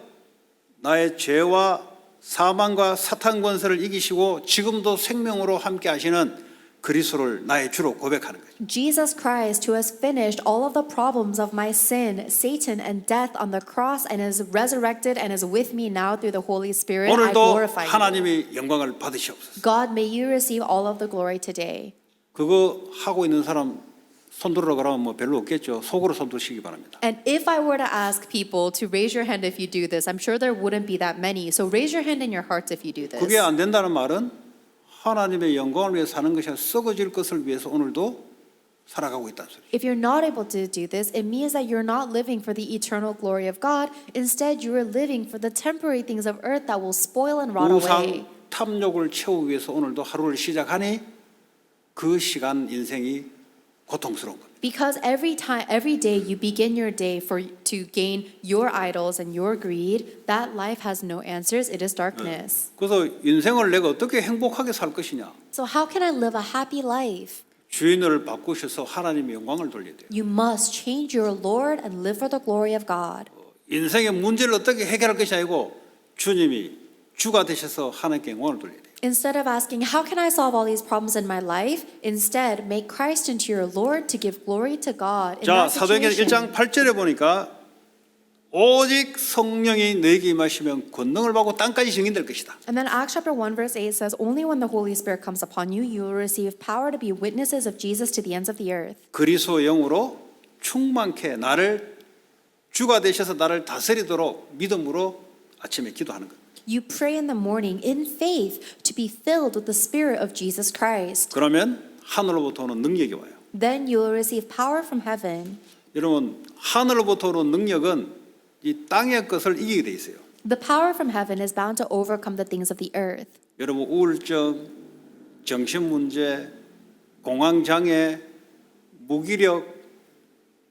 나의 죄와 사망과 사탄 권세를 이기시고 지금도 생명으로 함께 하시는 그리스도를 나의 주로 고백하는 거죠. Jesus Christ, who has finished all of the problems of my sin, Satan, and death on the cross, and is resurrected and is with me now through the Holy Spirit, I 오늘도 glorify you. 하나님이 영광을 받으시옵소서. God, may you receive all of the glory today. 그거 하고 있는 사람 손들으라 그러면 뭐 별로 없겠죠. 속으로 손드시기 바랍니다. And if I were to ask people to raise your hand if you do this, I'm sure there wouldn't be that many. So raise your hand in your hearts if you do this. 그게 안 된다는 말은 하나님의 영광을 위해 사는 것이 아니라 썩어질 것을 위해서 오늘도 살아가고 있다는 소리죠. If you're not able to do this, it means that you're not living for the eternal glory of God. Instead, you are living for the temporary things of earth that will spoil and rot away. 우상 탐욕을 채우기 위해서 오늘도 하루를 시작하니 그 시간 인생이 고통스러운 겁니다. Because every day you begin your day to gain your idols and your greed, that life has no answers. It is darkness. 그래서 인생을 내가 어떻게 행복하게 살 것이냐. So how can I live a happy life? 주인을 바꾸셔서 하나님의 영광을 돌려야 돼요. You must change your Lord and live for the glory of God. 인생의 문제를 어떻게 해결할 것이 아니고 주님이 주가 되셔서 하나님께 영광을 돌려야 돼요. Instead of asking, how can I solve all these problems in my life? Instead, make Christ into your Lord to give glory to God. In 자, that 사도행전 situation. 1장 8절에 보니까 오직 성령이 너에게 임하시면 권능을 받고 땅까지 증인될 것이다. And then Acts chapter 1 verse 8 says, only when the Holy Spirit comes upon you, you will receive power to be witnesses of Jesus to the ends of the earth. 그리스도의 영으로 충만케 나를 주가 되셔서 나를 다스리도록 믿음으로 아침에 기도하는 것. You pray in the morning in faith to be filled with the Spirit of Jesus Christ. 그러면 하늘로부터 오는 능력이 와요. Then you will receive power from heaven. 여러분, 하늘로부터 오는 능력은 이 땅의 것을 이기게 돼 있어요. The power from heaven is bound to overcome the things of the earth. 여러분, 우울증, 정신 문제, 공황 장애, 무기력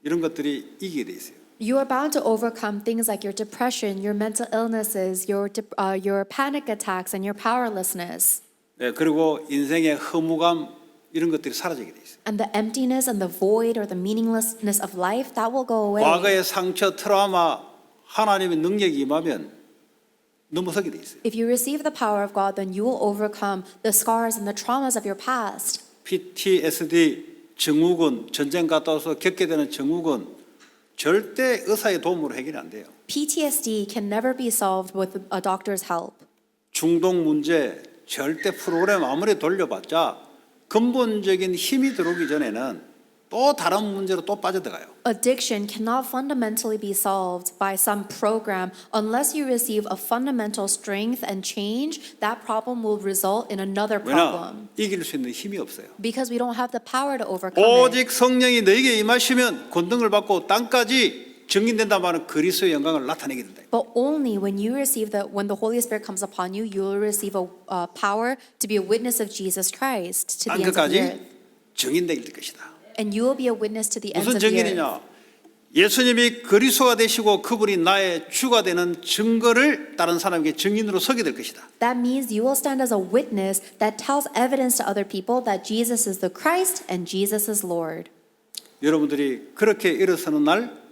이런 것들이 이기게 돼 있어요. You are bound to overcome things like your depression, your mental illnesses, your panic attacks, and your powerlessness. 네, 그리고 인생의 허무감 이런 것들이 사라지게 돼 있어요. And the emptiness and the void or the meaninglessness of life, that will go away. 과거의 상처, 트라우마, 하나님의 능력이 임하면 넘어서게 돼 있어요. If you receive the power of God, then you will overcome the scars and the traumas of your past. PTSD, 증후군, 전쟁 갔다 와서 겪게 되는 증후군 절대 의사의 도움으로 해결이 안 돼요. PTSD can never be solved with a doctor's help. 중독 문제 절대 프로그램 아무리 돌려봤자 근본적인 힘이 들어오기 전에는 또 다른 문제로 또 빠져들어가요. Addiction cannot fundamentally be solved by some program unless you receive a fundamental strength and change. That problem will result in another 왜냐? problem. 이길 수 있는 힘이 없어요. Because we don't have the power to overcome it. 오직 성령이 너에게 임하시면 권능을 받고 땅까지 증인된다 말은 그리스도의 영광을 나타내게 된다. But only when the Holy Spirit comes upon you, you will receive a power to be a witness of Jesus Christ to the ends of the 땅끝까지 earth. 증인될 것이다. And you will be a witness to the ends 무슨 of the earth. 증인이냐? 예수님이 그리스도가 되시고 그분이 나의 주가 되는 증거를 다른 사람에게 증인으로 서게 될 것이다. That means you will stand as a witness that tells evidence to other people that Jesus is the Christ and Jesus is Lord. 여러분들이 그렇게 일어서는 날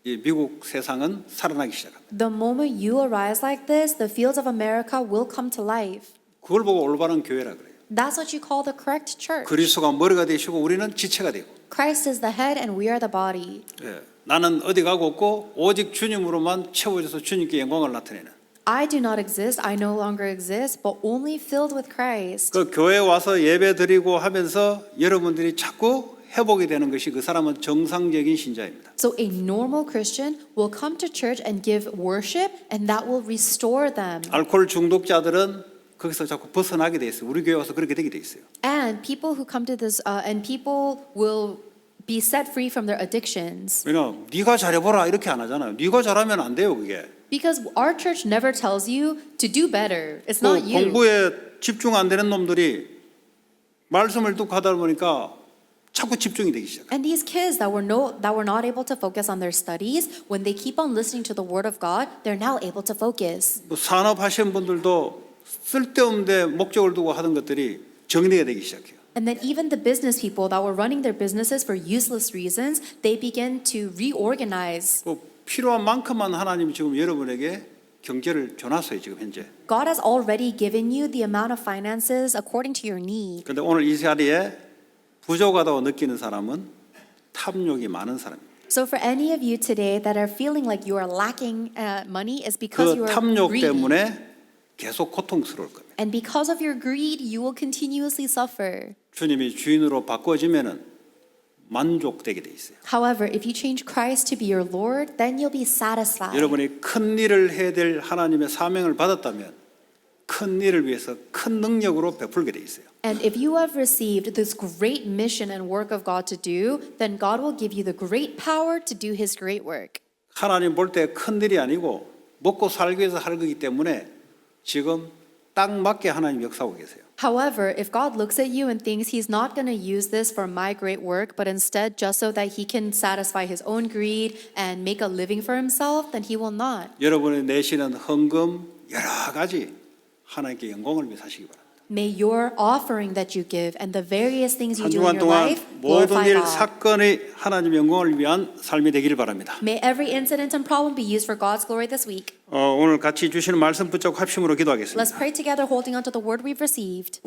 이 미국 세상은 살아나기 시작합니다. The moment you arise like this, the fields of America will come to life. 그걸 보고 올바른 교회라 그래요. That's what you call the correct church. 그리스도가 머리가 되시고 우리는 지체가 되고. Christ is the head and we are the body. 예, 나는 어디 가고 없고 오직 주님으로만 채워져서 주님께 영광을 나타내는. I do not exist, I no longer exist, but only filled with Christ. 그 교회 와서 예배 드리고 하면서 여러분들이 자꾸 회복이 되는 것이 그 사람은 정상적인 신자입니다. So a normal Christian will come to church and give worship and that will restore them. 알코올 중독자들은 거기서 자꾸 벗어나게 돼 있어요. 우리 교회 와서 그렇게 되게 돼 있어요. And people who come to this, and people will be set free from their addictions. 왜냐, 네가 잘해보라 이렇게 안 하잖아요. 네가 잘하면 안 돼요, 그게. Because our church never tells you to do better. It's 또 not you. 공부에 집중 안 되는 놈들이 말씀을 듣고 하다 보니까 자꾸 집중이 되기 시작해요. And these kids that were not able to focus on their studies, when they keep on listening to the word of God, they're now able to focus. 뭐 산업하시는 분들도 쓸데없는데 목적을 두고 하던 것들이 정리가 되기 시작해요. And then even the business people that were running their businesses for useless reasons, they begin to reorganize. 뭐 필요한 만큼만 하나님이 지금 여러분에게 경제를 줘놨어요, 지금 현재. God has already given you the amount of finances according to your need. 그런데 오늘 이 자리에 부족하다고 느끼는 사람은 탐욕이 많은 사람입니다. So for any of you today that are feeling like you are lacking money is because you 그 are 탐욕 greedy. 때문에 계속 고통스러울 겁니다. And because of your greed, you will continuously suffer. 주님이 주인으로 바꿔지면은 만족되게 돼 있어요. However, if you change Christ to be your Lord, then you'll be satisfied. 여러분이 큰 일을 해야 될 하나님의 사명을 받았다면 큰 일을 위해서 큰 능력으로 베풀게 돼 있어요. And if you have received this great mission and work of God to do, then God will give you the great power to do His great work. 하나님 볼 때 큰 일이 아니고 먹고 살기 위해서 할 거기 때문에 지금 딱 맞게 하나님 역사하고 계세요. However, if God looks at you and thinks He's not going to use this for my great work, but instead just so that He can satisfy His own greed and make a living for Himself, then He will not. 여러분이 내시는 헌금 여러 가지 하나님께 영광을 위해 사시기 바랍니다. May your offering that you give and the various things you 한 do in 주간 your 동안 life 모든 glorify 일 God. 사건이 하나님 영광을 위한 삶이 되기를 바랍니다. May every incident and problem be used for God's glory this week. 오늘 같이 주시는 말씀 붙잡고 합심으로 기도하겠습니다. Let's pray together holding on to the word we've received.